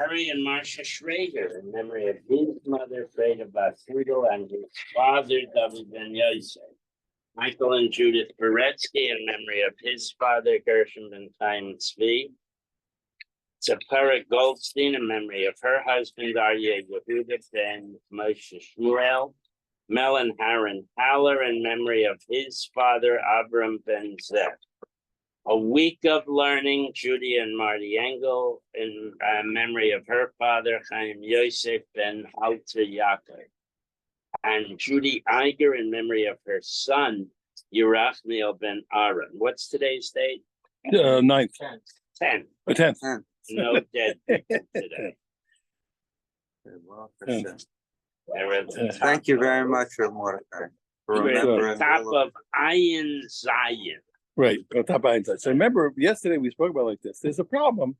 Harry and Marcia Schrader, in memory of his mother, Freda Basudo, and his father, David Ben Yosef. Michael and Judith Beretsky, in memory of his father, Gershom Ben Chaim Tzvi. Tzipora Goldstein, in memory of her husband, Aryeh Yehuda Ben Moshe Shmuel. Mel and Haran Haller, in memory of his father, Abram Ben Zeh. A week of learning, Judy and Marty Engel, in memory of her father, Chaim Yosef Ben Alter Yaakov. And Judy Iger, in memory of her son, Yerachmiel Ben Aaron. What's today's date? 9th. 10. 10th. No dead people today. Thank you very much, Mordecai, for We're at remembering. the top of Ayin Zion. Right. On top of hindsight. So remember, yesterday we spoke about like this. There's a problem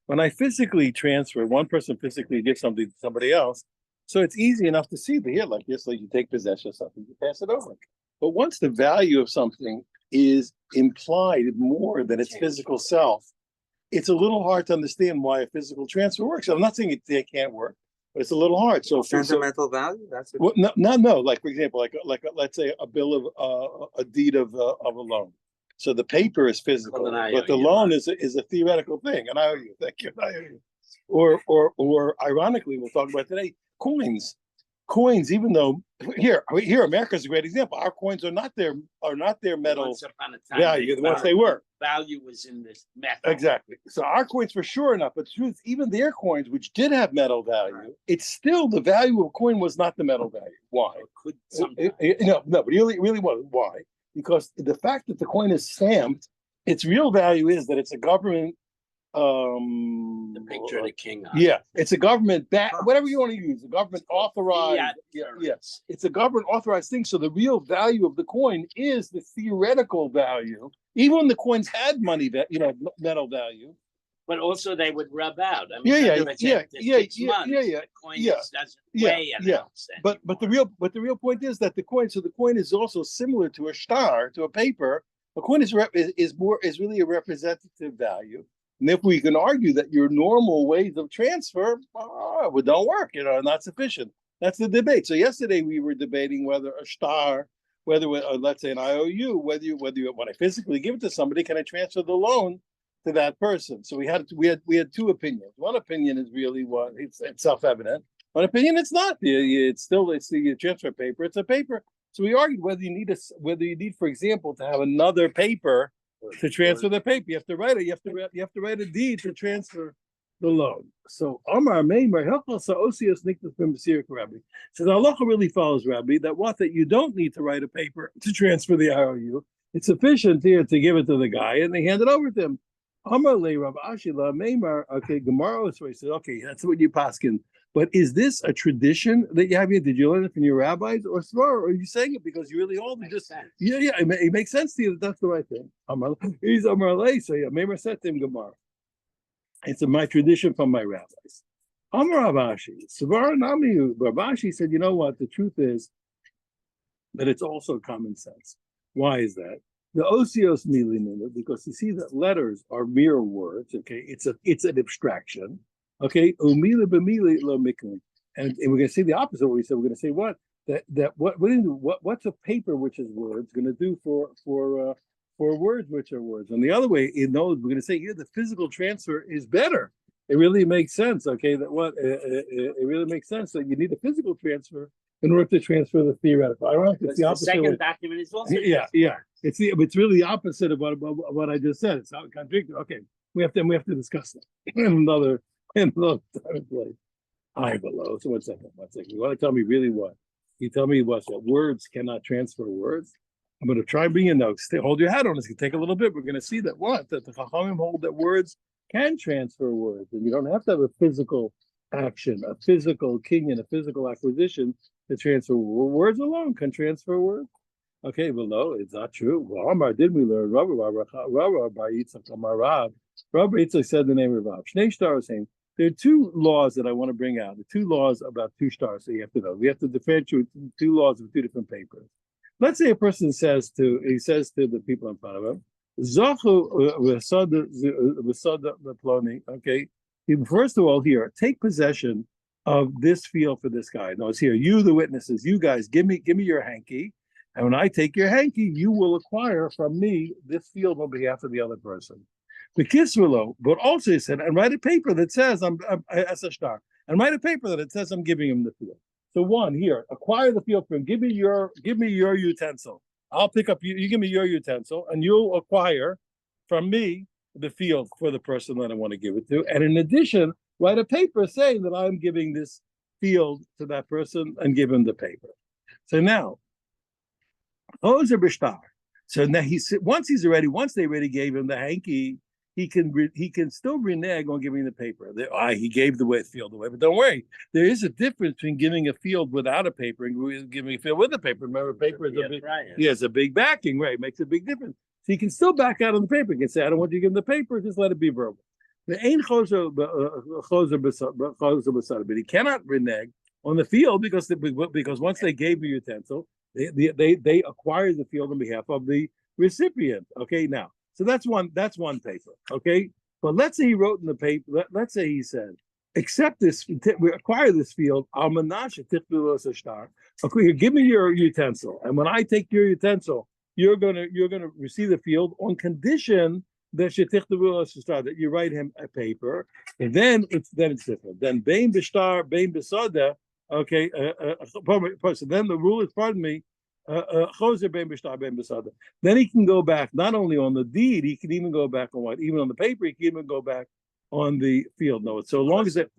when I physically transfer, one person physically gives something to somebody else. So it's easy enough to see the here like this, like you take possession of something, you pass it over. But once the value of something is implied more than its physical self, it's a little hard to understand why a physical transfer works. I'm not saying it can't work, but it's a little hard. So Sentimental value. That's it. Well, no. Like for example, let's say a bill of a deed of a loan. So the paper is physical, but the loan is a theoretical thing. And I owe you, thank you. I owe you. Or ironically, we'll talk about today, coins. Coins, even though here America's a great example. Our coins are not their metal value once they were. Value was in this metal. Exactly. So our coins for sure enough, but the truth, even their coins, which did have metal value, it's still the value of a coin was not the metal value. Why? No, but really wasn't. Why? Because the fact that the coin is stamped, its real value is that it's a government. The picture of the king. Yeah, it's a government whatever you want to use. A government authorized. Yes, it's a government authorized thing. So the real value of the coin is the theoretical value, even when the coins had money that metal value. But also they would rub out. I mean, But the real point is that the coin is also similar to a star, to a paper. A coin is really a representative value. And if we can argue that your normal ways of transfer don't work, not sufficient. That's the debate. So yesterday we were debating whether a star, let's say an IOU, whether when I physically give it to somebody, can I transfer the loan to that person? So we had two opinions. One opinion is really it's self-evident. One opinion it's not. It's the transfer paper. It's a paper. So we argued whether you need, for example, to have another paper to transfer the paper. You have to write it. You have to write a deed to transfer the loan. So Amar Meimer Helchasa Osios Niktas B'Mesirik Rabbi says halacha really follows Rabbi that you don't need to write a paper to transfer the IOU. It's sufficient here to give it to the guy and they hand it over to him. Amar Le Rav Ashila Meimer. Okay, Gemara. So he said, okay, that's what you paskin. But is this a tradition that you have here? Did you learn it from your rabbis or svar? Or are you saying it because you really hold it? It makes sense to you that that's the right thing. He's Amar Le. So yeah, Meimer said to him Gemara. It's my tradition from my rabbis. Amar Ravashi, Svar Nami Ravashi said, you know what? The truth is that it's also common sense. Why is that? The osios milimina, because you see that letters are mere words. Okay, it's an abstraction. Okay, umila b'mili lo miklim, and we're going to say the opposite of what we said. We're going to say what's a paper which is words going to do for words which are words. And the other way, in those, we're going to say here the physical transfer is better. It really makes sense. Okay, it really makes sense that you need a physical transfer in order to transfer the theoretical. Ironically, it's the opposite. The second document is also It's really the opposite of what I just said. It's not contradictory. Okay, we have to discuss that in another time and place. Hi, below. So one second. You want to tell me really what? You tell me what words cannot transfer words. I'm going to try bringing a note. Hold your hat on. It's going to take a little bit. We're going to see that the Chachamim hold that words can transfer words, and you don't have to have a physical action, a physical kinyan, a physical acquisition to transfer words alone can transfer words. Okay, below it's not true. Well, Amar did we learn? Rabbi Yitzchak said the name of Rav. Shnei Shtar was saying there are two laws that I want to bring out. The two laws about two stars. So you have to know. We have to differentiate two laws of two different papers. Let's say a person says to the people in front of him, Zachu v'sada ploni. Okay, First of all, here, take possession of this field for this guy. No, it's here. You, the witnesses, you guys, give me your hanky. And when I take your hanky, you will acquire from me this field on behalf of the other person. The Kisvelo, but also he said, and write a paper that says I'm as a star, and write a paper that it says I'm giving him the field. So one here, acquire the field for him. Give me your utensil. I'll pick up you give me your utensil, and you'll acquire from me the field for the person that I want to give it to. And in addition, write a paper saying that I'm giving this field to that person and give him the paper. So now, Ozer Bishtar. So now once they already gave him the hanky, he can still renege on giving the paper. He gave the field away, but don't worry, there is a difference between giving a field without a paper and giving a field with a paper. Remember, paper is it's a big backing, right? It makes a big difference. So he can still back out on the paper. He can say, I don't want you to give him the paper, just let it be verbal. The ain choser but he cannot renege on the field because once they gave the utensil, they acquired the field on behalf of the recipient. Okay, now. So that's one paper, okay? But let's say he wrote in the paper, let's say he said, accept this, we acquire this field, okay, give me your utensil. And when I take your utensil, you're gonna receive the field on condition that you write him a paper, and then it's different. Then bein b'shtar, bein b'sada, okay, so then the rule is, pardon me, then he can go back not only on the deed, he can even go back on what? Even on the paper, he can even go back on the field. No, so long as it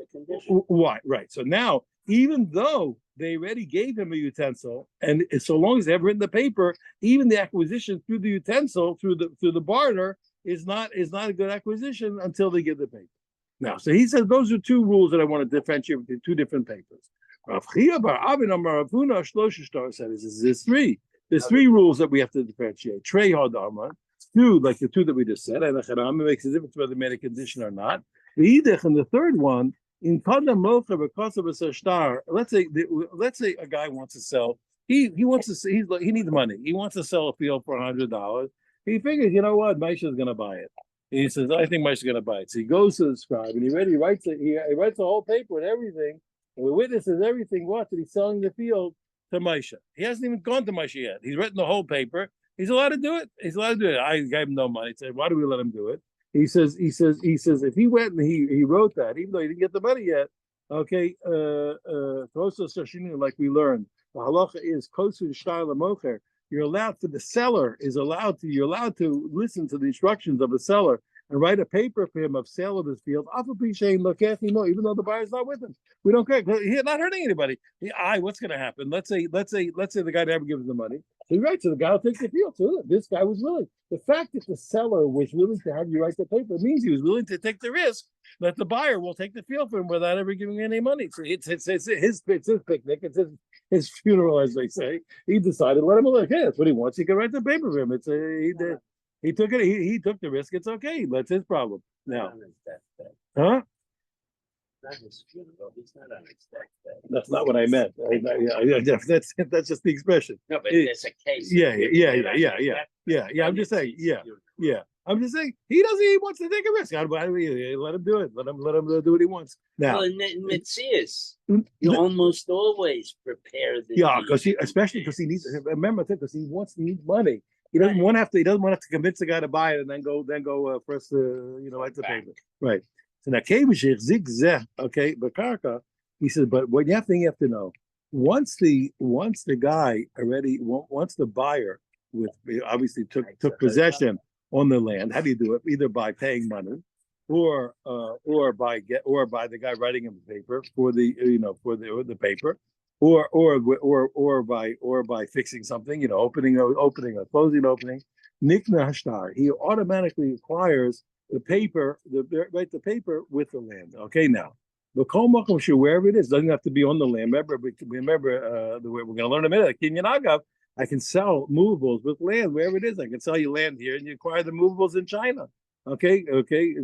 right. So now, even though they already gave him a utensil, and so long as they have written the paper, even the acquisition through the utensil, through the barter, is not a good acquisition until they give the paper. Now, so he says those are two rules that I want to differentiate between two different papers. Rav Chia bar Abin Amar Rav Huna Shlosha Shtar said, there's three. There's three rules that we have to differentiate. Trey Hadamar, two, like the two that we just said, and it makes a difference whether they made a condition or not. The Idich, and the third one, in Kadam Mocha because of a star. Let's say a guy wants to sell. He needs money. He wants to sell a field for $100. He figures, you know what, Maisha is going to buy it. He says, I think Maisha is going to buy it. So he goes to the scribe and he writes the whole paper and everything. And the witnesses everything. What? That he's selling the field to Maisha. He hasn't even gone to Maisha yet. He's written the whole paper. He's allowed to do it. I gave him no money. He said, why do we let him do it? He says, if he went and he wrote that, even though he didn't get the money yet, okay, like we learned, the halacha is kosu shtar l'mocher. You're allowed to, the seller is allowed to, you're allowed to listen to the instructions of the seller and write a paper for him of sale of his field, even though the buyer's not with him. We don't care. He's not hurting anybody. What's going to happen? Let's say the guy never gives him the money. He writes, so the guy will take the field. So this guy was willing. The fact that the seller was willing to have you write the paper means he was willing to take the risk that the buyer will take the field for him without ever giving any money. So it's his picnic. It's his funeral, as they say. He decided, let him alone. Okay, that's what he wants. He can write the paper for him. He took it. He took the risk. It's okay. That's his problem. Now, huh? Not his funeral. He's not on his deathbed. That's not what I meant. That's just the expression. No, but there's a case. Yeah. I'm just saying. Yeah. I'm just saying he wants to take a risk. Let him do it. Let him do what he wants. Now, well, in Metzias, you almost always prepare the. Yeah, because especially because he needs. Remember, because he needs money. He doesn't want to have to. He doesn't want to have to convince the guy to buy it and then go press the write the paper. Right. So now, okay, Bakarka, he says, but what you have to know, once the buyer obviously took possession on the land, how do you do it? Either by paying money, or by the guy writing him the paper for the paper, or by fixing something, opening or closing opening. Nikna Hashtar, he automatically acquires the paper, the paper with the land. Okay, now the kol makom wherever it is, doesn't have to be on the land. Remember the way we're going to learn in a minute. Kinyan agav, I can sell movables with land wherever it is. I can sell you land here, and you acquire the movables in China. Okay. Now it's talking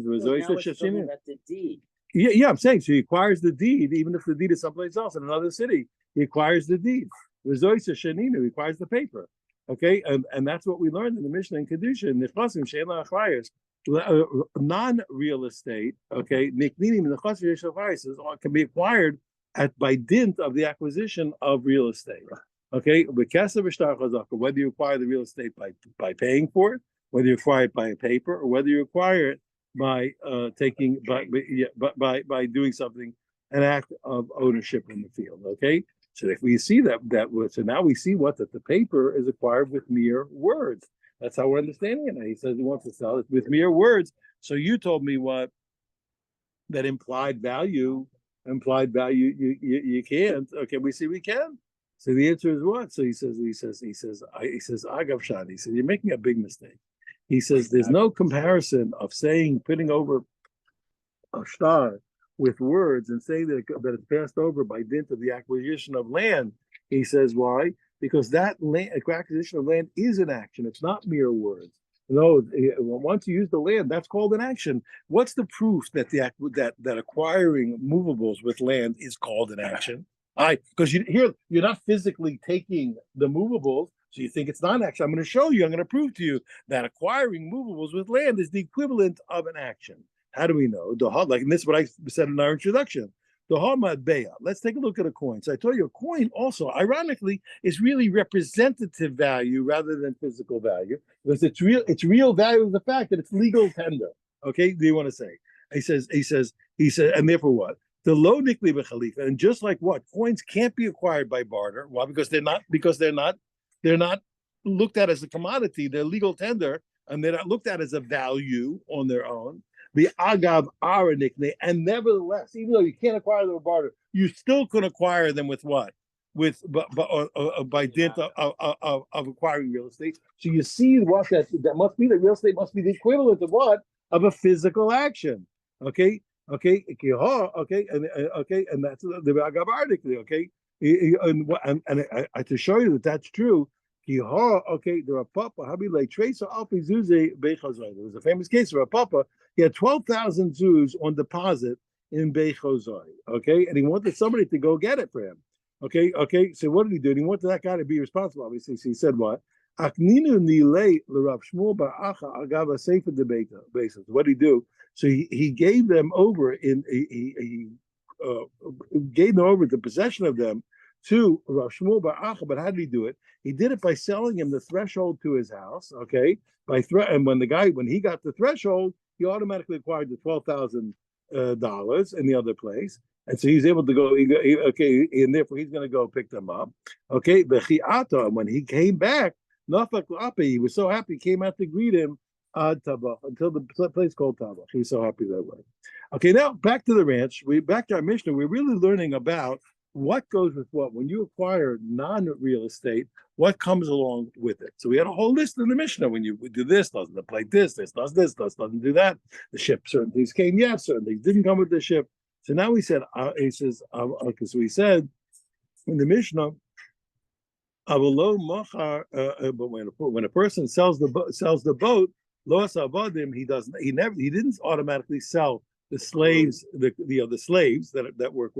about the deed. Yeah, I'm saying so. He acquires the deed, even if the deed is someplace else in another city. He acquires the deed. He acquires the paper. Okay, and that's what we learned in the Mishnah in Kedusha. Nechnasim she'en la'achrayos. non-real estate, okay, nikninim nechasir yeshavaris can be acquired by dint of the acquisition of real estate. Okay, whether you acquire the real estate by paying for it, whether you acquire it by a paper, or whether you acquire it by taking by doing something, an act of ownership in the field. Okay, so if we see so now we see that the paper is acquired with mere words. That's how we're understanding it. Now he says he wants to sell it with mere words. So you told me what that implied value. You can't. Okay, we see we can. So the answer is what? So he says, Agav Shad. He says, you're making a big mistake. He says there's no comparison of putting over a star with words and saying that it's passed over by dint of the acquisition of land. He says, why? Because that acquisition of land is an action. It's not mere words. No, once you use the land, that's called an action. What's the proof that that acquiring movables with land is called an action? Because you're not physically taking the movables, so you think it's not an action. I'm going to show you. I'm going to prove to you that acquiring movables with land is the equivalent of an action. How do we know? And this is what I said in our introduction. Let's take a look at a coin. So I told you a coin also, ironically, is really representative value rather than physical value, because its real value is the fact that it's legal tender. Okay, do you want to say? He says, and therefore what? The low nikli b'chalifa, and just like what coins can't be acquired by barter. Why? Because they're not looked at as a commodity. They're legal tender, and they're not looked at as a value on their own. The agav are nikne, and nevertheless, even though you can't acquire them with barter, you still can acquire them with what? By dint of acquiring real estate. So you see what that must be. The real estate must be the equivalent of what? Of a physical action. Okay, and that's the agav are nikne. Okay, and to show you that that's true. Okay, there are Papa Habi like Tracer Alpi Zuze Bechazai. There was a famous case of a Papa. He had 12,000 zoos on deposit in Bechazai. Okay, and he wanted somebody to go get it for him. Okay. So what did he do? And he wanted that guy to be responsible. Obviously, so he said what? Akninu nilei l'Rav Shmuel bar Acha agava sefer debata basis. What did he do? So he gave them over he gave them over the possession of them to Rav Shmuel bar Acha. But how did he do it? He did it by selling him the threshold to his house. Okay, and when he got the threshold, he automatically acquired the $12,000 in the other place, and so he's able to go. And therefore he's going to go pick them up. Okay, when he came back, he was so happy. He came out to greet him until the place called Tabach. He was so happy that way. Okay, now back to the ranch. Back to our Mishnah. We're really learning about what goes with what. When you acquire non-real estate, what comes along with it? So we had a whole list in the Mishnah. When you do this, doesn't apply this does this, doesn't do that. The ship, certain things came, yes, certain things didn't come with the ship. So now he said, so he said in the Mishnah, but when a person sells the boat, he didn't automatically sell the slaves, the slaves that work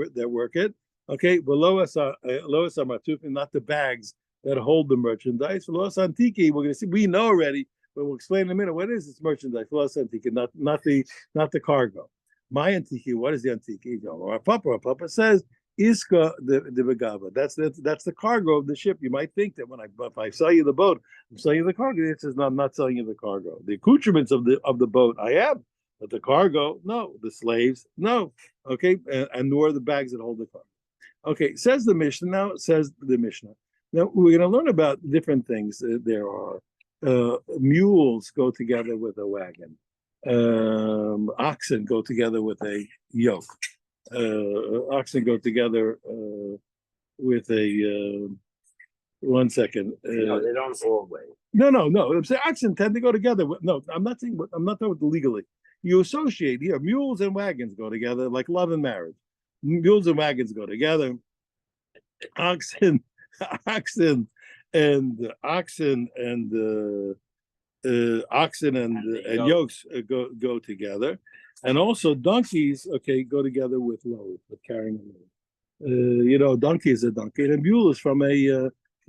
it. Okay, but loas matufin, not the bags that hold the merchandise. Loas antiki, we're going to see. We know already, but we'll explain in a minute what is this merchandise. Loas antiki, not the cargo. My antiki, what is the antiki? Our Papa says iska the begava. That's the cargo of the ship. You might think that if I sell you the boat, I'm selling you the cargo. It says no, I'm not selling you the cargo. The accoutrements of the boat I am, but the cargo, no. The slaves, no. Okay, and nor the bags that hold the cargo. Okay, says the Mishnah. Now we're going to learn about different things. There are mules go together with a wagon. Oxen go together with a yoke. Oxen go together with a. One second. No, they don't always. No. I'm saying oxen tend to go together. No, I'm not talking about legally. You associate here. Mules and wagons go together like love and marriage. Mules and wagons go together. Oxen and yokes go together, and also donkeys. Okay, go together with load, with carrying a load. Donkey is a donkey, and a mule is from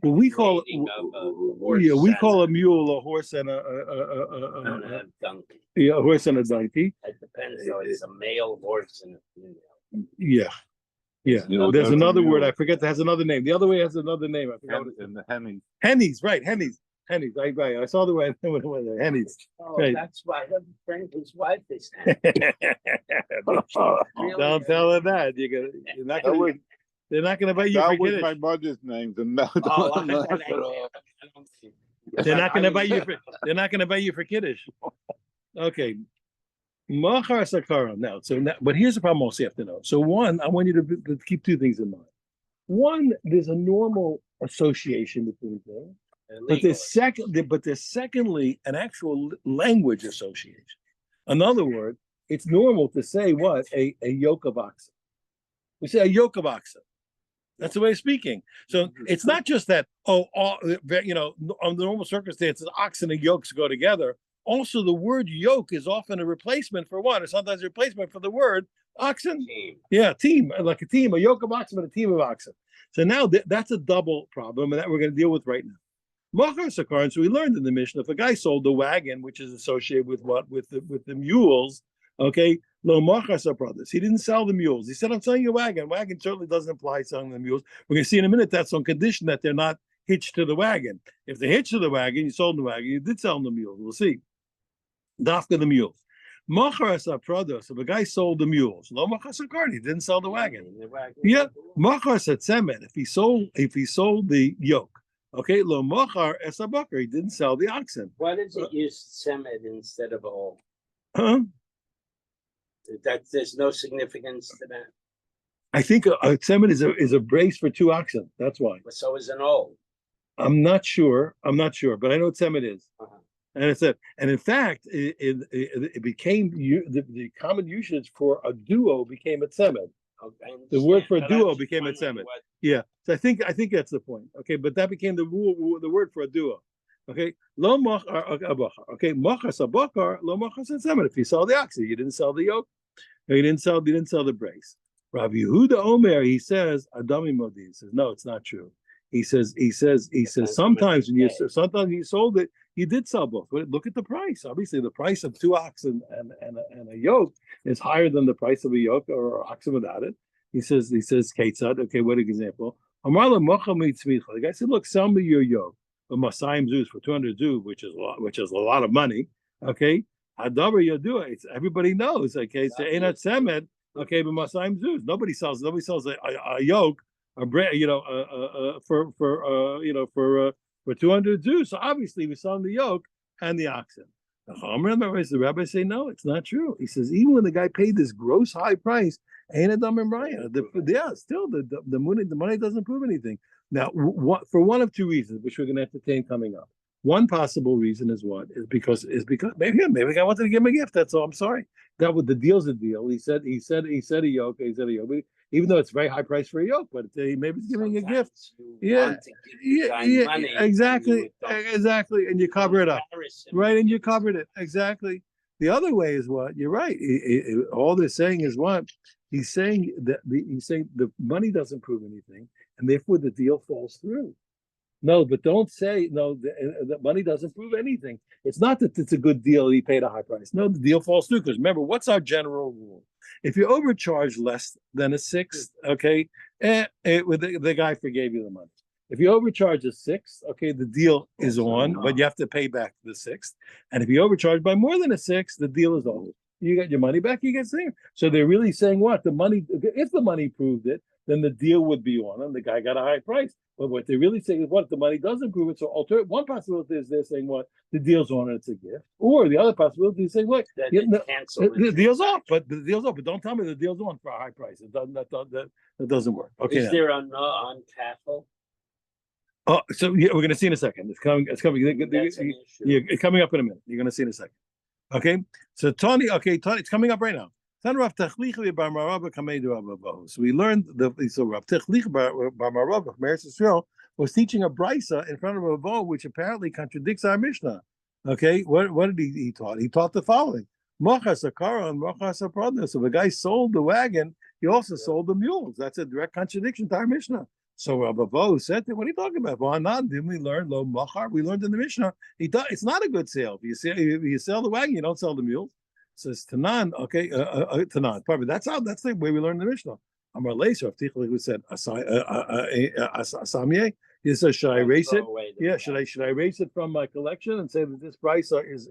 Well, we call it, Mating of a horse yeah, we and call a- a mule a horse and and a donkey. yeah, a horse and a donkey. It depends, so it's a male horse and a female. Yeah, yeah. You know, There's that's a another word, mule. I forget, that has another name. The other way has another name. I forgot what it's And the Henny. Hennies, right? Hennies. Right. I saw the word Hennies. Oh, Right. that's why I have a friend whose wife is that. Don't tell her that. You're not That gonna. was, They're not gonna buy you for that was Kiddush. my mother's name. And no, Oh, I no, don't see. They're not gonna buy you for. They're not gonna buy you for Kiddush. Okay. Machar Sakaram. Now, but here's the problem also you have to know. So one, I want you to keep two things in mind. One, there's a normal association between things. But there's secondly an actual language association. In other words, it's normal to say what? A yoke of oxen. We say a yoke of oxen. That's the way of speaking. So it's not just that, under normal circumstances, oxen and yokes go together. Also, the word yoke is often a replacement for what? Or sometimes a replacement for the word oxen. Team. Yeah, team, like a team, a yoke of oxen and a team of oxen. So now that's a double problem, and that we're going to deal with right now. Machar Sakar, so we learned in the Mishnah, if a guy sold the wagon, which is associated with what? With the mules, okay? Lo Machar Brothers. He didn't sell the mules. He said, I'm selling you a wagon. Wagon certainly doesn't imply selling the mules. We're going to see in a minute that's on condition that they're not hitched to the wagon. If they're hitched to the wagon, you sold the wagon, you did sell them the mules. We'll see. Dafka the mules. Machar Brothers. If a guy sold the mules, Lo Machar Sakar, he didn't sell the wagon. Yeah. Machar Setzemet. If he sold the yoke. Okay, lo mochar esabakar. He didn't sell the oxen. Why does it use semed instead of all? Huh? That there's no significance to that. I think a semen is a brace for two oxen. That's why. So is an all. I'm not sure, but I know what semen is. Uh-huh. And it's that. And in fact, it became the common usage for a duo became a semen. Okay, The word for a but duo I'm became a wondering semen. what- Yeah, so I think that's the point. Okay, but that became the word for a duo. Okay, lo machar. Okay, machar sabakar, lo machar semen. If you sell the oxen, you didn't sell the yoke. You didn't sell the brace. Rabbi Yehuda Omer, he says, Adami Modi. He says, no, it's not true. He says sometimes when you sold it, you did sell both. But look at the price. Obviously, the price of two oxen and a yoke is higher than the price of a yoke or oxen without it. He says, Ketzad. Okay, what example? The guy said, look, sell me your yoke. But Masayim Zuz for 200 Zuz, which is a lot of money. Okay. Hadavar Yadua. Everybody knows. Okay, so Einat Semed. Okay, but Masayim Zuz. Nobody sells a yoke, for 200 Zuz. So obviously we're selling the yoke and the oxen. The rabbi say no, it's not true. He says even when the guy paid this gross high price, ain't a dumb and Brian. Still the money doesn't prove anything. Now, for one of two reasons, which we're going to entertain coming up. One possible reason is because maybe I wanted to give him a gift. That's all. I'm sorry. That the deal's a deal. He said a yoke. Even though it's very high price for a yoke, but maybe he's giving a gift. Yeah, exactly. And you cover it up, right? And you covered it exactly. The other way is what you're right. All they're saying is what he's saying the money doesn't prove anything, and therefore the deal falls through. No, but don't say no. The money doesn't prove anything. It's not that it's a good deal. He paid a high price. No, the deal falls through because remember, what's our general rule? If you overcharge less than a sixth, okay, the guy forgave you the money. If you overcharge a sixth, okay, the deal is on, but you have to pay back the sixth. And if you overcharge by more than a sixth, the deal is over. You get your money back. You get there. So they're really saying what the money. If the money proved it, then the deal would be on, and the guy got a high price. But what they're really saying is what the money doesn't prove it. So one possibility is they're saying what the deal's on and it's a gift, or the other possibility is saying what the deal's off, but the deal's off. But don't tell me the deal's on for a high price. It doesn't. That doesn't work. Okay. Is there a no on tackle? Oh, so yeah, we're going to see in a second. It's coming. It's coming up in a minute. You're going to see in a second. Okay. So Tony. It's coming up right now. So we learned Rav Techlich bar Marav of Meretz Yisrael was teaching a brisa in front of a Ravo, which apparently contradicts our Mishnah. Okay, what did he taught? He taught the following: Machas Akara and Machas Apradas. So if a guy sold the wagon, he also sold the mules. That's a direct contradiction to our Mishnah. So Rabbo said, "What are you talking about? Well, not didn't we learn lo machar? We learned in the Mishnah. It's not a good sale. If you sell the wagon, you don't sell the mules." So it's Tanan, okay, Tanan. Probably that's the way we learned in the Mishnah. Amar Leiser, who said Asamye. He says, should I erase it? Yeah, should I erase it from my collection and say that this price is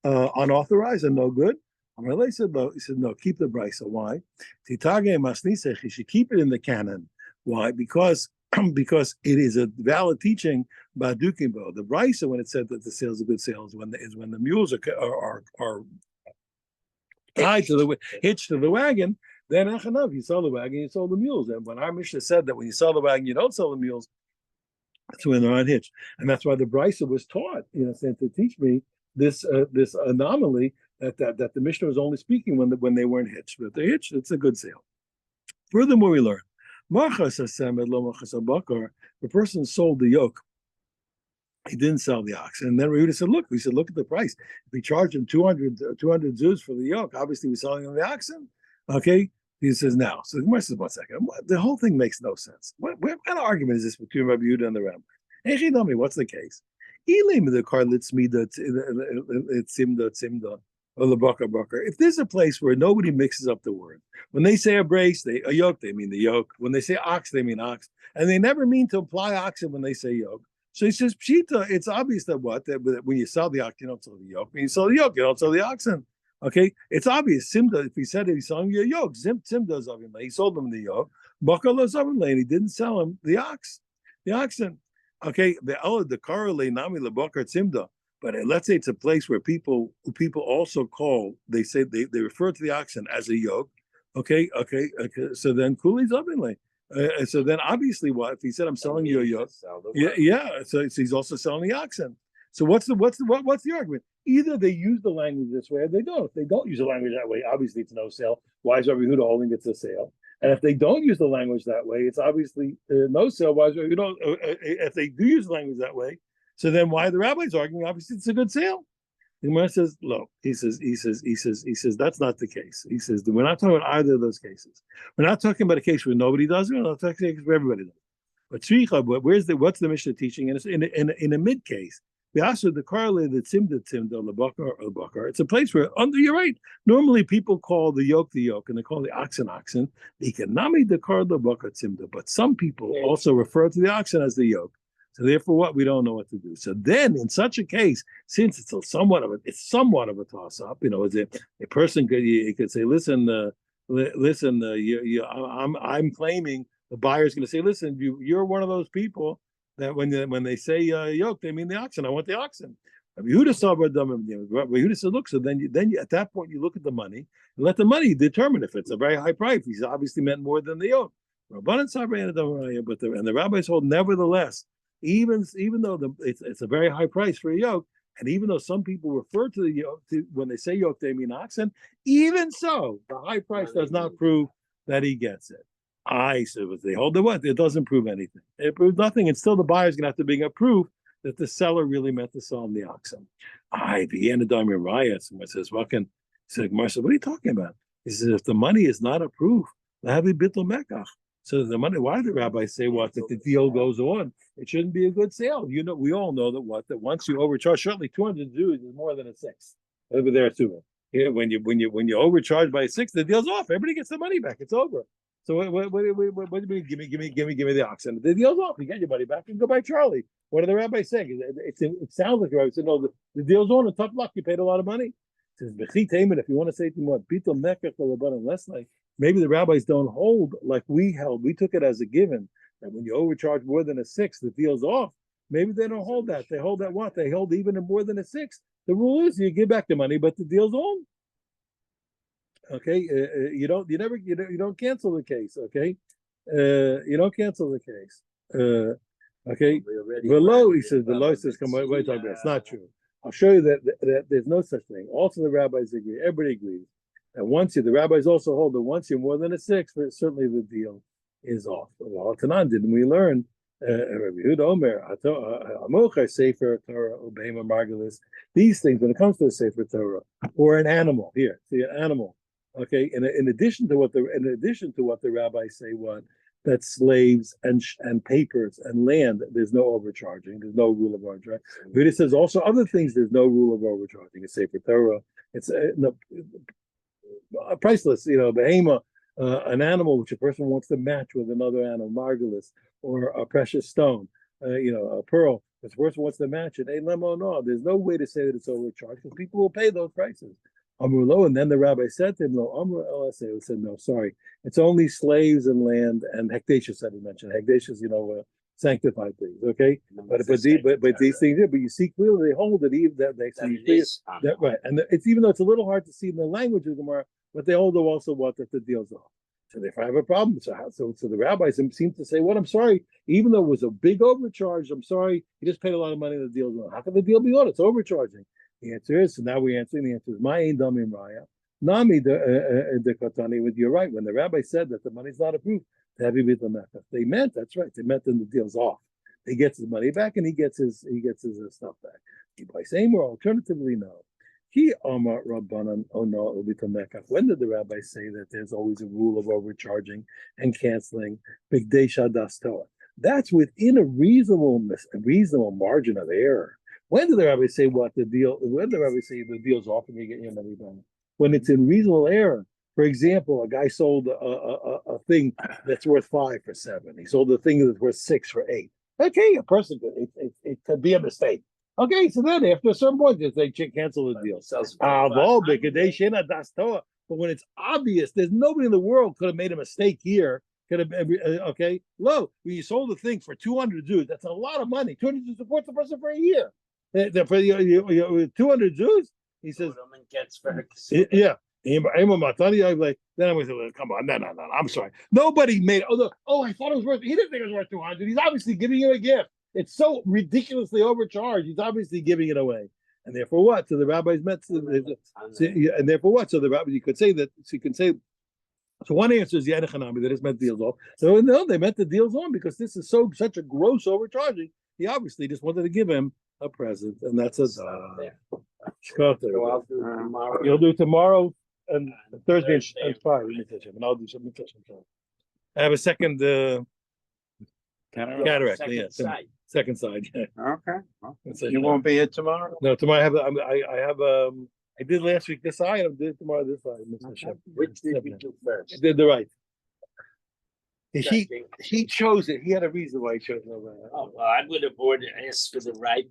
unauthorized and no good? Amar Leiser said no. He said no. Keep the brisa. Why? Titage masnisech. He should keep it in the canon. Why? Because it is a valid teaching by Dukimbo. The brisa, when it said that the sale is a good sale, is when the mules are tied to the hitched to the wagon. Then Achanav, you sell the wagon, you sell the mules. And when our Mishnah said that when you sell the wagon, you don't sell the mules, that's when they're unhitched. And that's why the brisa was taught, to teach me this anomaly that the Mishnah was only speaking when they weren't hitched. But if they're hitched, it's a good sale. Furthermore, we learn, the person sold the yoke. He didn't sell the ox. And then Rehuda said, look at the price. If we charge him 200 zuz for the yoke, obviously we're selling him the oxen. Okay? He says, now. So the Gemara says, 1 second. The whole thing makes no sense. What kind of argument is this between Rabbi Yehuda and the Ram? What's the case? If there's a place where nobody mixes up the word, when they say a yoke, they mean the yoke. When they say ox, they mean ox. And they never mean to imply oxen when they say yoke. So he says, Pshita, it's obvious that when you sell the ox, you don't sell the yoke. When you sell the yoke, you don't sell the oxen. Okay, it's obvious. Simda, if he said he's selling you a yoke, Simda Zavimle, he sold him the yoke. Bakala Zavimle, and he didn't sell him the oxen. Okay, the Karale Nami Labakar Simda. But let's say it's a place where people also call, they say they refer to the oxen as a yoke. Okay. So then Kuli Zavimle. So then obviously what if he said I'm selling you a yoke? So he's also selling the oxen. So what's the argument? Either they use the language this way or they don't. If they don't use the language that way, obviously it's no sale. Why is Rabbi Yehuda holding it's a sale? And if they don't use the language that way, it's obviously no sale. Why is Rabbi Yehuda, if they do use the language that way, so then why are the rabbis arguing? Obviously it's a good sale. The Gemara says, no. He says that's not the case. He says we're not talking about either of those cases. We're not talking about a case where nobody does it. We're not talking about a case where everybody does. But what's the Mishnah teaching? In a mid case. We also the Karle the Tzimda Labakar. It's a place where you're right. Normally people call the yoke, and they call the oxen. The Ikanami the Karle Labakar Tzimda. But some people also refer to the oxen as the yoke. So therefore, what we don't know what to do. So then, in such a case, since it's somewhat of a toss-up, is it a person could say, listen, I'm claiming the buyer's going to say, listen, you're one of those people that when they say yoke, they mean the oxen. I want the oxen. Yehuda said, look, so then at that point you look at the money and let the money determine if it's a very high price. He's obviously meant more than the yoke. But the rabbis hold nevertheless, even though it's a very high price for a yoke, and even though some people refer to the yoke when they say yoke, they mean oxen. Even so, the high price does not prove that he gets it. So they hold the what? It doesn't prove anything. It proves nothing, and still the buyer's gonna have to bring a proof that the seller really meant to sell him the oxen. The end of Damir Raya, someone says, what are you talking about? He says, if the money is not a proof, so the money, why do the rabbis say what? If the deal goes on, it shouldn't be a good sale. We all know that once you overcharge, certainly 200 Jews is more than a sixth. Over there, assuming. When you overcharge by a sixth, the deal's off. Everybody gets the money back. It's over. So what do you mean? Give me the oxen. The deal's off. You get your money back and go by Charlie. What are the rabbis saying? It sounds like the rabbi said, no, the deal's on and tough luck. You paid a lot of money. It says, if you want to say to him, less like maybe the rabbis don't hold like we held. We took it as a given that when you overcharge more than a sixth, the deal's off. Maybe they don't hold that. They hold that what? They hold even in more than a sixth. The rule is you give back the money, but the deal's on. Okay, you don't cancel the case. Okay, you don't cancel the case. Okay, below he says come wait talk about it's not true. I'll show you that there's no such thing. Also, the rabbis agree. Everybody agrees. And the rabbis also hold that once you're more than a sixth, certainly the deal is off. Well, Tanan, didn't we learn? Sefer Torah, Obeyma Margalis. These things, when it comes to a Sefer Torah or an animal, here, see an animal. Okay, in addition to what the rabbis say, that slaves and papers and land, there's no overcharging. There's no rule of overcharging. But it says also other things. There's no rule of overcharging. It's Sefer Torah. It's no, priceless. Behemoth, an animal which a person wants to match with another animal, marvelous, or a precious stone. A pearl. If the person wants to match it, no, there's no way to say that it's overcharged because people will pay those prices. Amrulo, and then the rabbi said to him, "No, Amru LSA." Said, "No, sorry, it's only slaves and land and hekdashus that he mentioned. Hekdashus, sanctified things. Okay, but these things, but you see clearly they hold it even that they that right, and it's even though it's a little hard to see in the language of the Gemara, but they hold also what that the deal's off. So if I have a problem, so the rabbis seem to say, "What? I'm sorry, even though it was a big overcharge, I'm sorry, you just paid a lot of money and the deal's on. How can the deal be on? It's overcharging." The answer is, so now we're answering, the answer is, Ma'in Damim Raya. Nami de Katani, you're right. When the rabbi said that the money's not approved, they meant, that's right, they meant then the deal's off. He gets his money back and he gets his stuff back. By saying or alternatively, no. He Amar Rabbanan, oh no, it will be Tamekach. When did the rabbi say that there's always a rule of overcharging and canceling? Bigdesha Dastoa. That's within a reasonable margin of error. When did the rabbi say when did the rabbi say the deal's off and you get your money back? When it's in reasonable error. For example, a guy sold a thing that's worth 5 for 7. He sold a thing that's worth 6 for 8. Okay, a person it could be a mistake. Okay, so then after a certain point, they cancel the deal. But when it's obvious, there's nobody in the world could have made a mistake here. Could have okay. Low, when you sold the thing for 200 Jews, that's a lot of money. 200 to support the person for a year. For 200 Jews, he says, yeah. Then I'm going to say, come on, no, I'm sorry. Nobody made it. I thought it was worth, he didn't think it was worth 200. He's obviously giving you a gift. It's so ridiculously overcharged. He's obviously giving it away. And therefore what? So the rabbis meant, and therefore what? So the rabbi, you could say that, so you can say, so one answer is Yadachanami, that it's meant deals off. So no, they meant the deals on because this is such a gross overcharging. He obviously just wanted to give him a present, and that's a you'll do tomorrow and Thursday and Friday, and I'll do something. I have a second cataract. Second side. Yeah. Okay. Well, You won't be here tomorrow? No, tomorrow I did last week this eye, and I did tomorrow this eye. Which did we do first? I did the right. He chose it. He had a reason why he chose it. Oh, well, I would have asked for the right